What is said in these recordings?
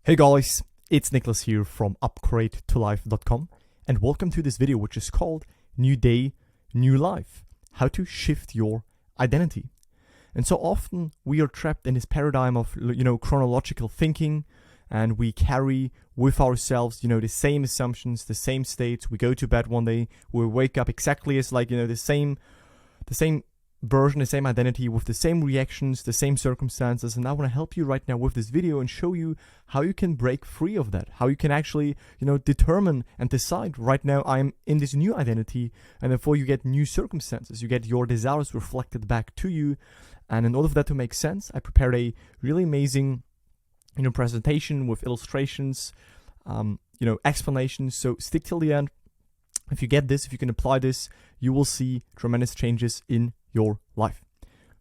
Hey guys, it's Nicholas here from upgradeTolife.com and welcome to this video which is called New Day, New Life, how to shift your identity. And so often we are trapped in this paradigm of, chronological thinking, and we carry with ourselves, the same assumptions, the same states. We go to bed one day, we wake up exactly as the same version, the same identity with the same reactions, the same circumstances. And I want to help you right now with this video and show you how you can break free of that, how you can actually, determine and decide right now I'm in this new identity, and therefore you get new circumstances, you get your desires reflected back to you. And in order for that to make sense, I prepared a really amazing, presentation with illustrations, explanations. So stick till the end. If you get this, if you can apply this, you will see tremendous changes in your life.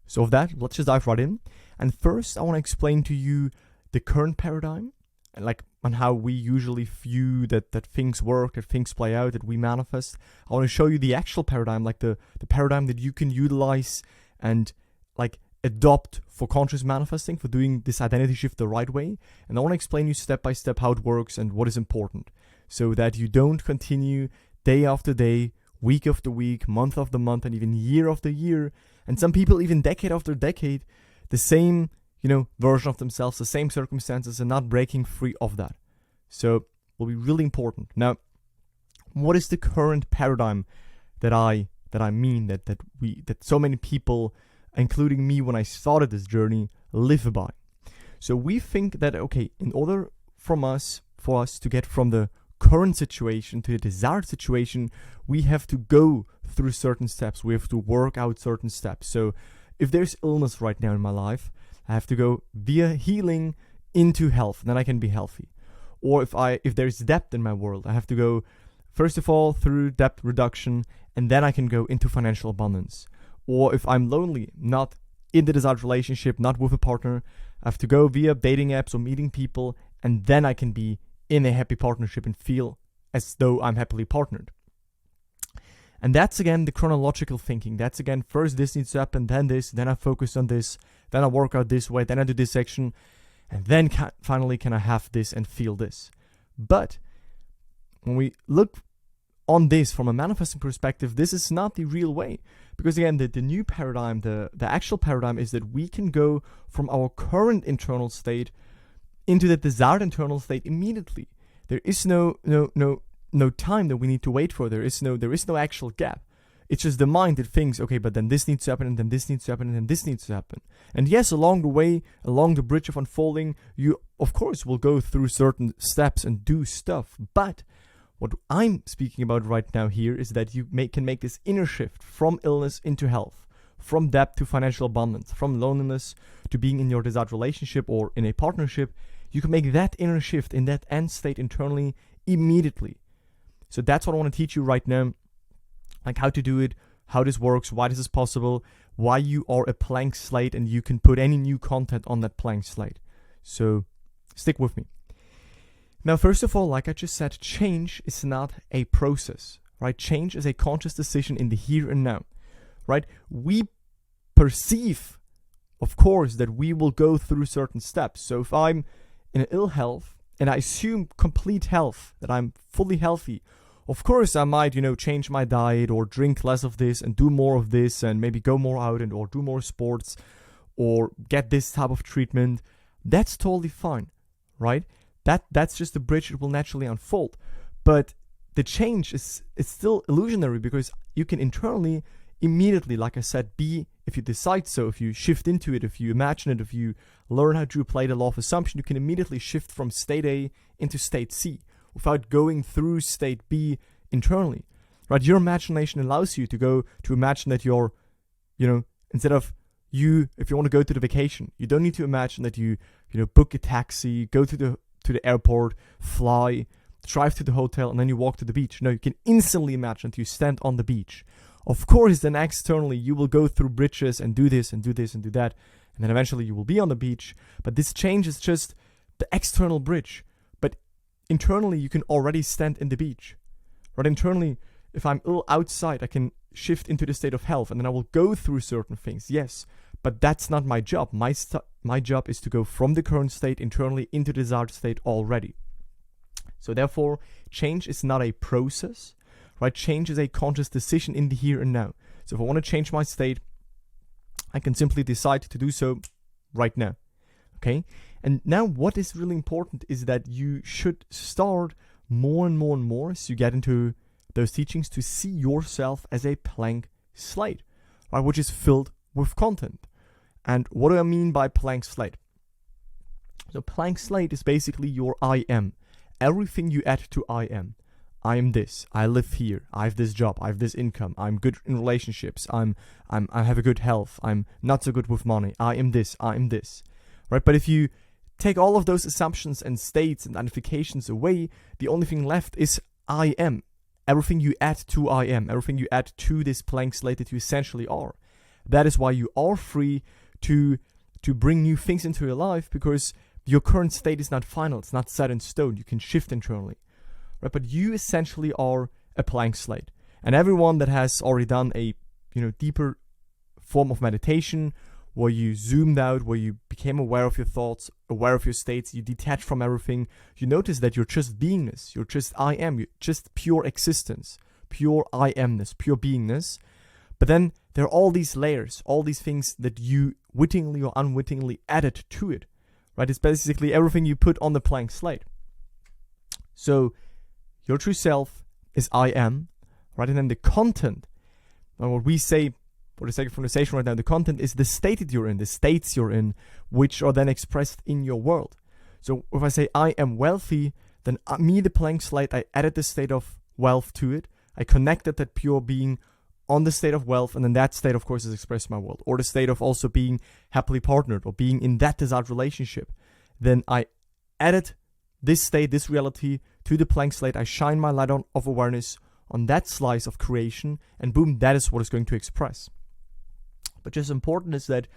So with that, let's just dive right in. And first, I want to explain to you the current paradigm and on how we usually view that things work, that things play out, that we manifest. I want to show you the actual paradigm, the paradigm that you can utilize and adopt for conscious manifesting, for doing this identity shift the right way. And I want to explain you step by step how it works and what is important, so that you don't continue day after day, week after week, month after month, and even year after year, and some people even decade after decade, the same, version of themselves, the same circumstances, and not breaking free of that. So it will be really important. Now, what is the current paradigm that I mean that so many people, including me when I started this journey, live by? So we think that, in order for us to get from the current situation to the desired situation, we have to go through certain steps. We have to work out certain steps. So if there's illness right now in my life, I have to go via healing into health, then I can be healthy. Or if there's debt in my world, I have to go first of all through debt reduction, and then I can go into financial abundance. Or if I'm lonely, not in the desired relationship, not with a partner, I have to go via dating apps or meeting people, and then I can be in a happy partnership and feel as though I'm happily partnered. And that's again the chronological thinking. That's again, first this needs to happen, then this, then I focus on this, then I work out this way, then I do this action, and then finally can I have this and feel this. But when we look on this from a manifesting perspective, this is not the real way. Because again, the new paradigm, the actual paradigm is that we can go from our current internal state into the desired internal state immediately. There is no time that we need to wait for. There is no actual gap. It's just the mind that thinks, but then this needs to happen, and then this needs to happen, and then this needs to happen. And yes, along the way, along the bridge of unfolding, you of course will go through certain steps and do stuff. But what I'm speaking about right now here is that you can make this inner shift from illness into health, from debt to financial abundance, from loneliness to being in your desired relationship or in a partnership. You can make that inner shift in that end state internally immediately. So that's what I want to teach you right now, how to do it, how this works, why this is possible, why you are a blank slate and you can put any new content on that blank slate. So stick with me. Now, first of all, like I just said, change is not a process, right? Change is a conscious decision in the here and now, right? We perceive, of course, that we will go through certain steps. So if I'm in ill health and I assume complete health, that I'm fully healthy, of course I might, change my diet or drink less of this and do more of this and maybe go more out or do more sports or get this type of treatment. That's totally fine, right? That's just a bridge that will naturally unfold. But the change is still illusionary, because you can internally immediately, like I said, if you decide so, if you shift into it, if you imagine it, if you learn how to apply the law of assumption, you can immediately shift from state A into state C without going through state B internally, right? Your imagination allows you to imagine that you're, instead of if you want to go to the vacation, you don't need to imagine that you book a taxi, go to the airport, fly, drive to the hotel, and then you walk to the beach. No, you can instantly imagine that you stand on the beach. Of course, then externally, you will go through bridges and do this and do this and do that. And then eventually you will be on the beach. But this change is just the external bridge. But internally, you can already stand in the beach. Right? Internally, if I'm ill outside, I can shift into the state of health. And then I will go through certain things, yes. But that's not my job. My job is to go from the current state internally into the desired state already. So therefore, change is not a process, right? Change is a conscious decision in the here and now. So if I want to change my state, I can simply decide to do so right now. Okay? And now what is really important is that you should start more and more and more as you get into those teachings to see yourself as a blank slate, right? Which is filled with content. And what do I mean by blank slate? So blank slate is basically your I am. Everything you add to I am. I am this. I live here. I have this job. I have this income. I'm good in relationships. I have a good health. I'm not so good with money. I am this. I am this. Right? But if you take all of those assumptions and states and identifications away, the only thing left is I am. Everything you add to I am. Everything you add to this blank slate that you essentially are. That is why you are free to bring new things into your life, because your current state is not final. It's not set in stone. You can shift internally. Right? But you essentially are a blank slate. And everyone that has already done a deeper form of meditation, where you zoomed out, where you became aware of your thoughts, aware of your states, you detach from everything, you notice that you're just beingness. You're just I am. You're just pure existence, pure I amness, pure beingness. But then there are all these layers, all these things that you wittingly or unwittingly added to it. Right? It's basically everything you put on the blank slate. So your true self is I am, right? And then the content, and what we say for the sake of conversation right now, the content is the state that you're in, the states you're in, which are then expressed in your world. So if I say I am wealthy, then me, the blank slate, I added the state of wealth to it. I connected that pure being on the state of wealth, and then that state, of course, is expressed in my world. Or the state of also being happily partnered or being in that desired relationship. Then I added this state, this reality to the blank slate. I shine my light of awareness on that slice of creation, and boom, that is what it's going to express. But just important is that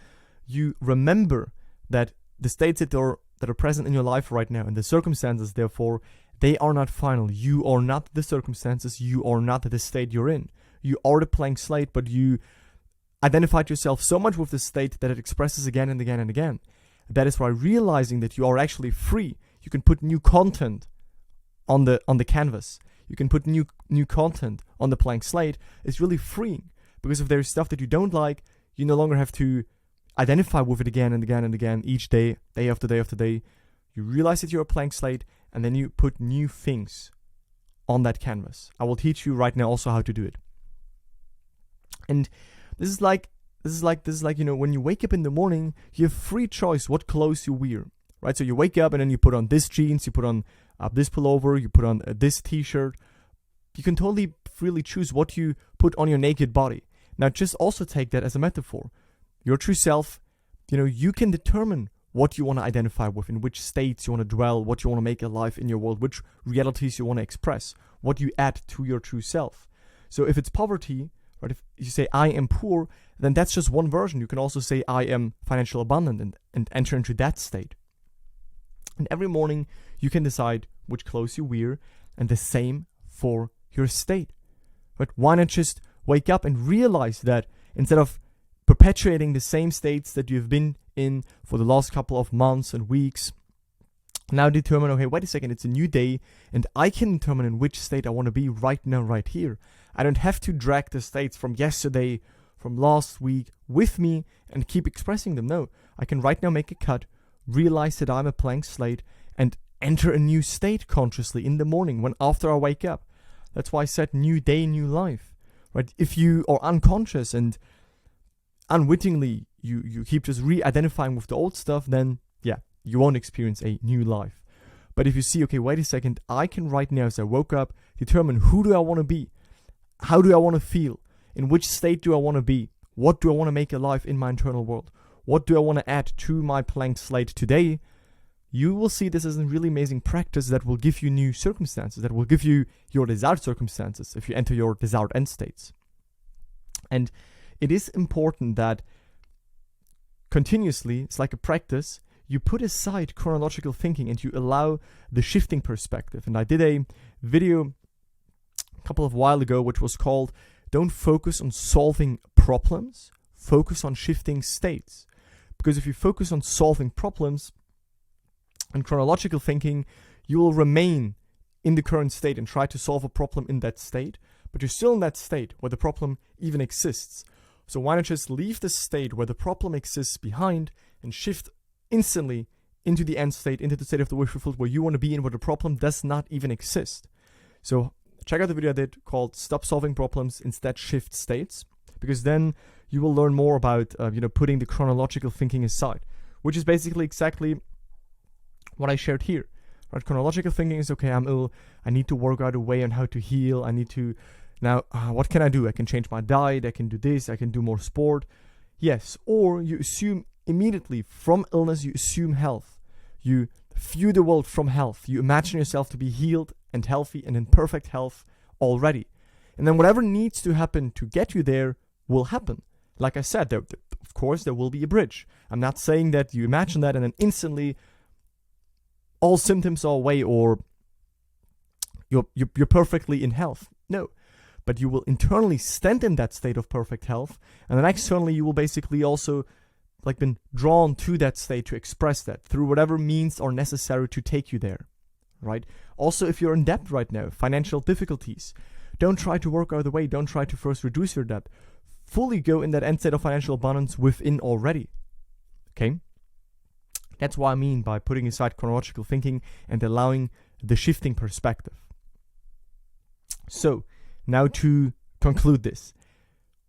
you remember that the states that are present in your life right now, and the circumstances, therefore, they are not final. You are not the circumstances. You are not the state you're in. You are the blank slate, but you identified yourself so much with the state that it expresses again and again and again. That is why realizing that you are actually free, you can put new content on the canvas. You can put new content on the blank slate. It's really freeing, because if there's stuff that you don't like, you no longer have to identify with it again and again and again each day, day after day after day. You realize that you're a blank slate, and then you put new things on that canvas. I will teach you right now also how to do it. And this is like when you wake up in the morning, you have free choice what clothes you wear, right? So you wake up and then you put on this jeans, you put on this pullover, you put on this t-shirt. You can totally freely choose what you put on your naked body. Now just also take that as a metaphor. Your true self, you can determine what you want to identify with, in which states you want to dwell, what you want to make alive in your world, which realities you want to express, what you add to your true self. So if it's poverty, right, if you say I am poor, then that's just one version. You can also say I am financially abundant and enter into that state. And every morning you can decide which clothes you wear, and the same for your state. But why not just wake up and realize that instead of perpetuating the same states that you've been in for the last couple of months and weeks, now determine, okay, wait a second, it's a new day, and I can determine in which state I want to be right now, right here. I don't have to drag the states from yesterday, from last week with me and keep expressing them. No, I can right now make a cut, realize that I'm a blank slate, and enter a new state consciously in the morning after I wake up. That's why I said new day, new life. Right? If you are unconscious and unwittingly you keep just re-identifying with the old stuff, then yeah, you won't experience a new life. But if you see, okay, wait a second, I can right now, as I woke up, determine who do I want to be? How do I want to feel? In which state do I want to be? What do I want to make alive in my internal world? What do I want to add to my blank slate today? You will see this as a really amazing practice that will give you new circumstances, that will give you your desired circumstances if you enter your desired end states. And it is important that continuously, it's like a practice, you put aside chronological thinking and you allow the shifting perspective. And I did a video a couple of while ago which was called "Don't Focus on Solving Problems, focus on shifting states. Because if you focus on solving problems and chronological thinking, you will remain in the current state and try to solve a problem in that state, but you're still in that state where the problem even exists. So why not just leave the state where the problem exists behind and shift instantly into the end state, into the state of the wish fulfilled where you want to be and where the problem does not even exist. So check out the video I did called Stop Solving Problems, Instead Shift States, because then you will learn more about putting the chronological thinking aside, which is basically exactly what I shared here. Right? Chronological thinking is, okay, I'm ill, I need to work out a way on how to heal, I need to, now, what can I do? I can change my diet, I can do this, I can do more sport. Yes, or you assume immediately from illness, you assume health. You view the world from health. You imagine yourself to be healed and healthy and in perfect health already. And then whatever needs to happen to get you there will happen. Like I said, of course, there will be a bridge. I'm not saying that you imagine that and then instantly all symptoms are away or you're perfectly in health. No. But you will internally stand in that state of perfect health, and then externally you will basically also been drawn to that state to express that through whatever means are necessary to take you there, right? Also, if you're in debt right now, financial difficulties, don't try to work out the way. Don't try to first reduce your debt. Fully go in that end state of financial abundance within already, okay? That's what I mean by putting aside chronological thinking and allowing the shifting perspective. So, now to conclude this,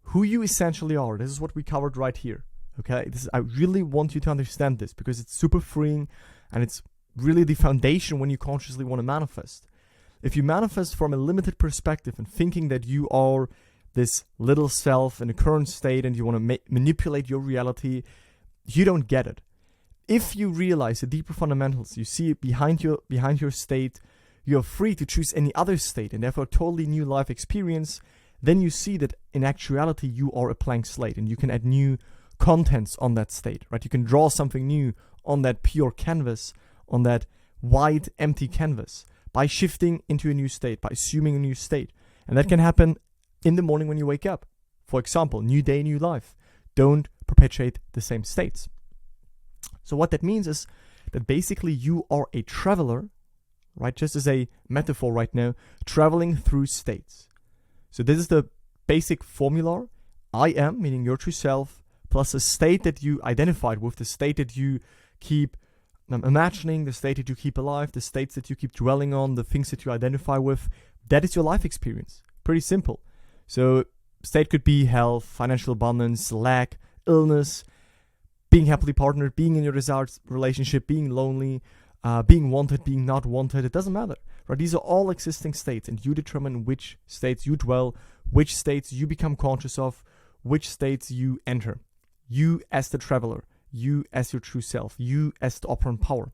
who you essentially are, this is what we covered right here, okay? I really want you to understand this because it's super freeing and it's really the foundation when you consciously want to manifest. If you manifest from a limited perspective and thinking that you are this little self in a current state and you want to manipulate your reality, you don't get it. If you realize the deeper fundamentals, you see it behind your state, you're free to choose any other state and therefore a totally new life experience, then you see that in actuality you are a blank slate and you can add new contents on that state, right? You can draw something new on that pure canvas, on that white, empty canvas by shifting into a new state, by assuming a new state. And that can happen in the morning when you wake up. For example, new day, new life. Don't perpetuate the same states. So what that means is that basically you are a traveler, right? Just as a metaphor right now, traveling through states. So this is the basic formula. I am, meaning your true self, plus a state that you identified with, the state that you keep imagining, the state that you keep alive, the states that you keep dwelling on, the things that you identify with. That is your life experience. Pretty simple. So state could be health, financial abundance, lack, illness, being happily partnered, being in your desired relationship, being lonely, being wanted, being not wanted. It doesn't matter, right? These are all existing states, and you determine which states you dwell, which states you become conscious of, which states you enter. You as the traveler, you as your true self, you as the operant power.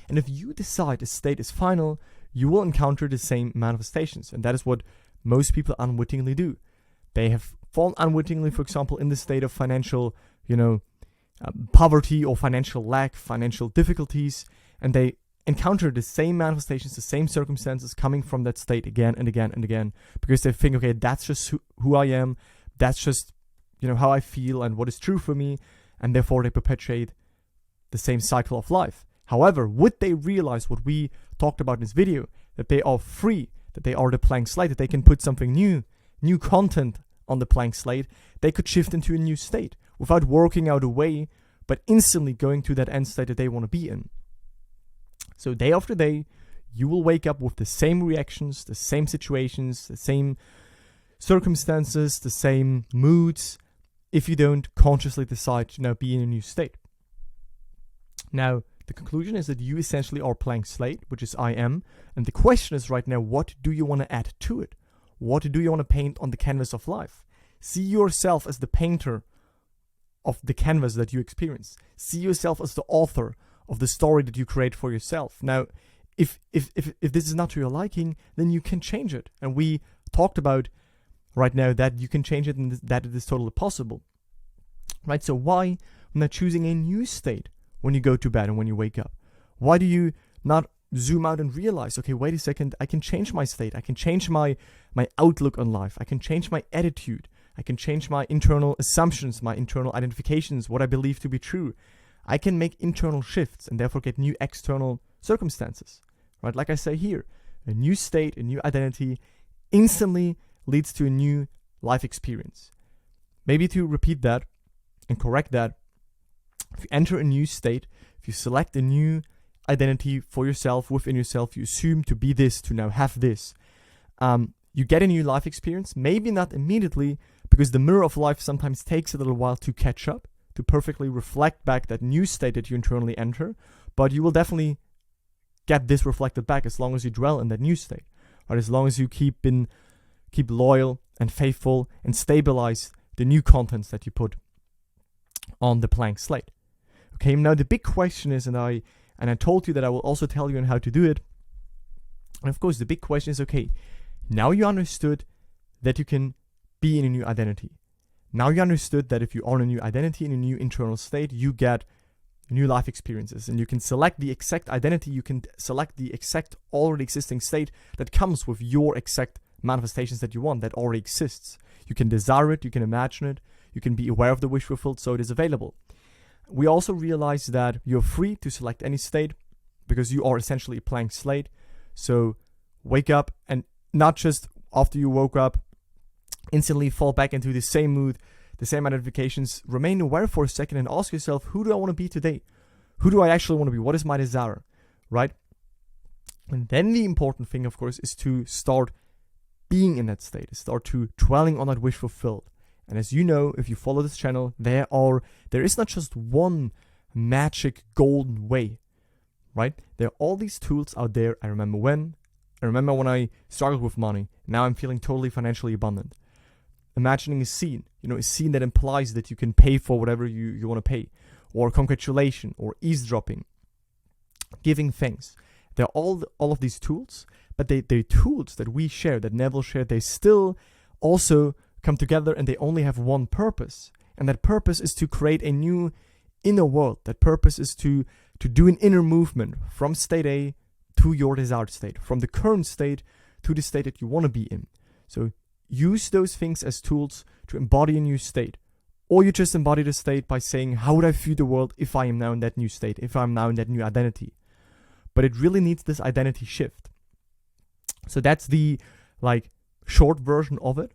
And if you decide a state is final, you will encounter the same manifestations, and that is what most people unwittingly do. They have fallen unwittingly, for example, in the state of financial, poverty or financial lack, financial difficulties, and they encounter the same manifestations, the same circumstances coming from that state again and again and again, because they think, okay, that's just who I am, that's just, how I feel and what is true for me, and therefore they perpetuate the same cycle of life. However, would they realize what we talked about in this video, that they are free, that they are the blank slate, that they can put something new content on the blank slate, they could shift into a new state without working out a way, but instantly going to that end state that they want to be in. So day after day, you will wake up with the same reactions, the same situations, the same circumstances, the same moods, if you don't consciously decide to now be in a new state. Now, the conclusion is that you essentially are blank slate, which is I am, and the question is right now, what do you want to add to it? What do you want to paint on the canvas of life? See yourself as the painter of the canvas that you experience. See yourself as the author of the story that you create for yourself. Now, if this is not to your liking, then you can change it. And we talked about right now that you can change it and that it is totally possible. Right? So why not choosing a new state when you go to bed and when you wake up? Why do you not zoom out and realize, okay, wait a second, I can change my state. I can change my outlook on life. I can change my attitude. I can change my internal assumptions, my internal identifications, what I believe to be true. I can make internal shifts and therefore get new external circumstances, right? Like I say here, a new state, a new identity instantly leads to a new life experience. Maybe to repeat that and correct that, if you enter a new state, if you select a new identity for yourself, within yourself, you assume to be this, to now have this, you get a new life experience, maybe not immediately, because the mirror of life sometimes takes a little while to catch up, to perfectly reflect back that new state that you internally enter, but you will definitely get this reflected back as long as you dwell in that new state, right? As long as you keep loyal and faithful and stabilize the new contents that you put on the blank slate. Okay, now the big question is, and I told you that I will also tell you on how to do it. And of course, the big question is, okay, now you understood that you can be in a new identity. Now you understood that if you are in a new identity, in a new internal state, you get new life experiences. And you can select the exact identity, you can select the exact already existing state that comes with your exact manifestations that you want, that already exists. You can desire it, you can imagine it, you can be aware of the wish fulfilled, so it is available. We also realize that you're free to select any state because you are essentially a blank slate. So wake up and not just after you woke up, instantly fall back into the same mood, the same identifications. Remain aware for a second and ask yourself, who do I want to be today? Who do I actually want to be? What is my desire, right? And then the important thing, of course, is to start being in that state, start to dwelling on that wish fulfilled. And as you know, if you follow this channel, there is not just one magic golden way, right? There are all these tools out there. I remember when I struggled with money. Now I'm feeling totally financially abundant. Imagining a scene, a scene that implies that you can pay for whatever you want to pay, or congratulation, or eavesdropping, giving thanks. They're all of these tools, but they're tools that we share, that Neville shared. They still also come together and they only have one purpose. And that purpose is to create a new inner world. That purpose is to do an inner movement from state A to your desired state, from the current state to the state that you want to be in. So use those things as tools to embody a new state. Or you just embody the state by saying, how would I view the world if I am now in that new state, if I'm now in that new identity? But it really needs this identity shift. So that's the short version of it.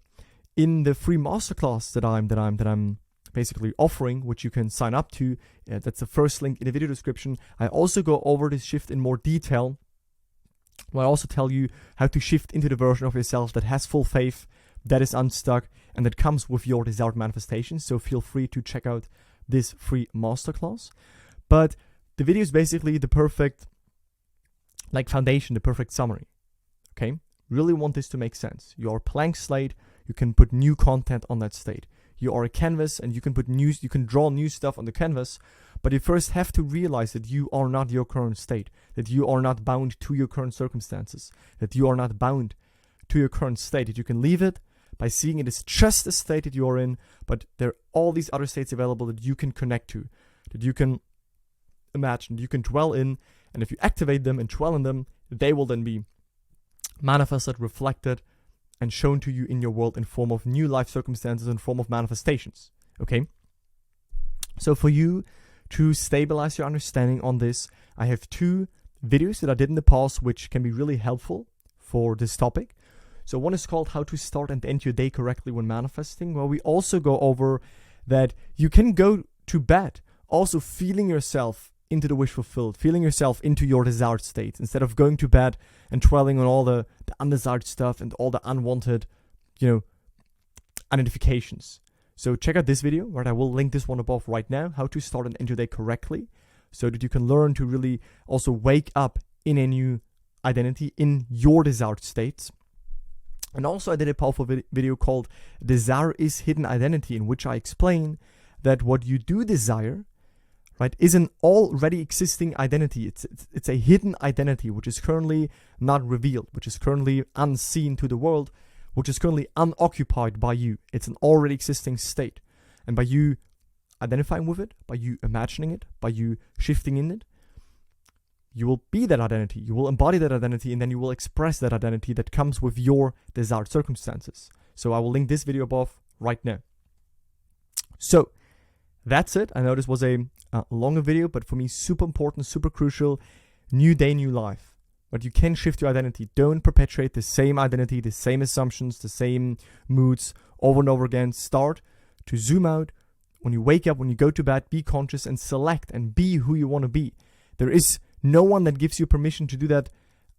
In the free masterclass that I'm basically offering, which you can sign up to, that's the first link in the video description. I also go over this shift in more detail. Where I also tell you how to shift into the version of yourself that has full faith, that is unstuck, and that comes with your desired manifestations. So feel free to check out this free masterclass. But the video is basically the perfect foundation, the perfect summary. Okay? Really want this to make sense. You are a blank slate. You can put new content on that state. You are a canvas and you can draw new stuff on the canvas, but you first have to realize that you are not your current state, that you are not bound to your current circumstances, that you are not bound to your current state, that you can leave it by seeing it as just the state that you are in, but there are all these other states available that you can connect to, that you can imagine, you can dwell in, and if you activate them and dwell in them, they will then be manifested, reflected, and shown to you in your world in form of new life circumstances, in form of manifestations. Okay? So for you to stabilize your understanding on this, I have 2 videos that I did in the past which can be really helpful for this topic. So one is called How to Start and End Your Day Correctly When Manifesting, where we also go over that you can go to bed also feeling yourself into the wish fulfilled, feeling yourself into your desired state, instead of going to bed and dwelling on all the undesired stuff and all the unwanted, identifications. So check out this video, right? I will link this one above right now, how to start and end your day correctly, so that you can learn to really also wake up in a new identity, in your desired states. And also I did a powerful video called Desire is Hidden Identity, in which I explain that what you do desire, right, is an already existing identity. It's a hidden identity, which is currently not revealed, which is currently unseen to the world, which is currently unoccupied by you. It's an already existing state. And by you identifying with it, by you imagining it, by you shifting in it, you will be that identity. You will embody that identity, and then you will express that identity that comes with your desired circumstances. So I will link this video above right now. So that's it. I know this was a longer video, but for me, super important, super crucial. New day, new life. But you can shift your identity. Don't perpetuate the same identity, the same assumptions, the same moods over and over again. Start to zoom out. When you wake up, when you go to bed, be conscious and select and be who you want to be. There is no one that gives you permission to do that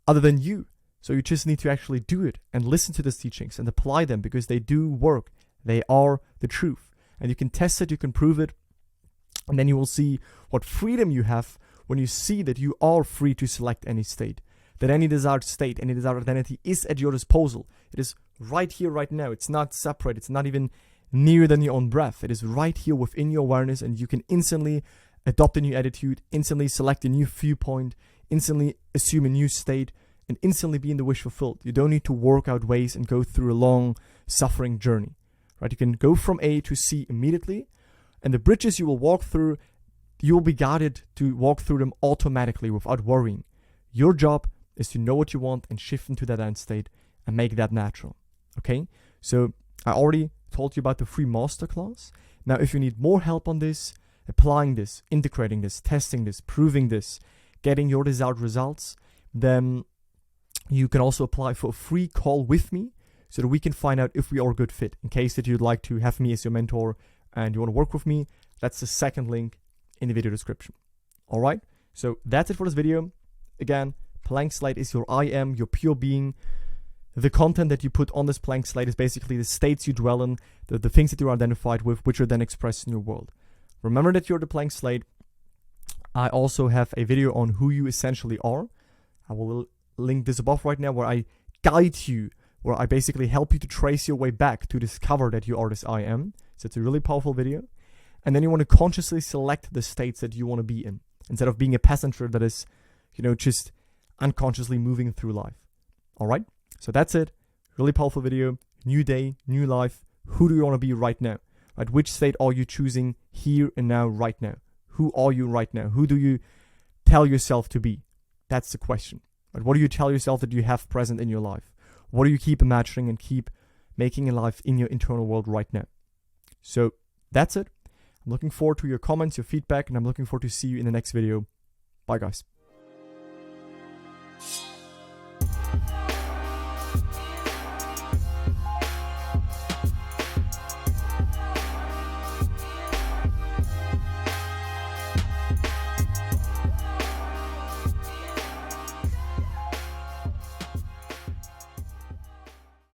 other than you. So you just need to actually do it and listen to these teachings and apply them, because they do work. They are the truth. And you can test it, you can prove it. And then you will see what freedom you have when you see that you are free to select any state. That any desired state, any desired identity is at your disposal. It is right here, right now. It's not separate. It's not even nearer than your own breath. It is right here within your awareness, and you can instantly adopt a new attitude, instantly select a new viewpoint, instantly assume a new state, and instantly be in the wish fulfilled. You don't need to work out ways and go through a long suffering journey. Right? You can go from A to C immediately, and the bridges you will walk through, you will be guided to walk through them automatically without worrying. Your job is to know what you want and shift into that end state and make that natural. Okay? So I already told you about the free masterclass. Now, if you need more help on this, applying this, integrating this, testing this, proving this, getting your desired results, then you can also apply for a free call with me so that we can find out if we are a good fit. In case that you'd like to have me as your mentor and you want to work with me, that's the second link in the video description. All right? So that's it for this video. Again, blank slate is your I am, your pure being. The content that you put on this blank slate is basically the states you dwell in, the things that you're identified with, which are then expressed in your world. Remember that you're the blank slate. I also have a video on who you essentially are. I will link this above right now, where I guide you, where I basically help you to trace your way back to discover that you are this I am. So it's a really powerful video. And then you want to consciously select the states that you want to be in, instead of being a passenger that is, just unconsciously moving through life. All right? So that's it. Really powerful video. New day, new life. Who do you want to be right now? Right? Which state are you choosing here and now, right now? Who are you right now? Who do you tell yourself to be? That's the question. Right? What do you tell yourself that you have present in your life? What do you keep imagining and keep making in life in your internal world right now? So that's it. I'm looking forward to your comments, your feedback, and I'm looking forward to see you in the next video. Bye, guys.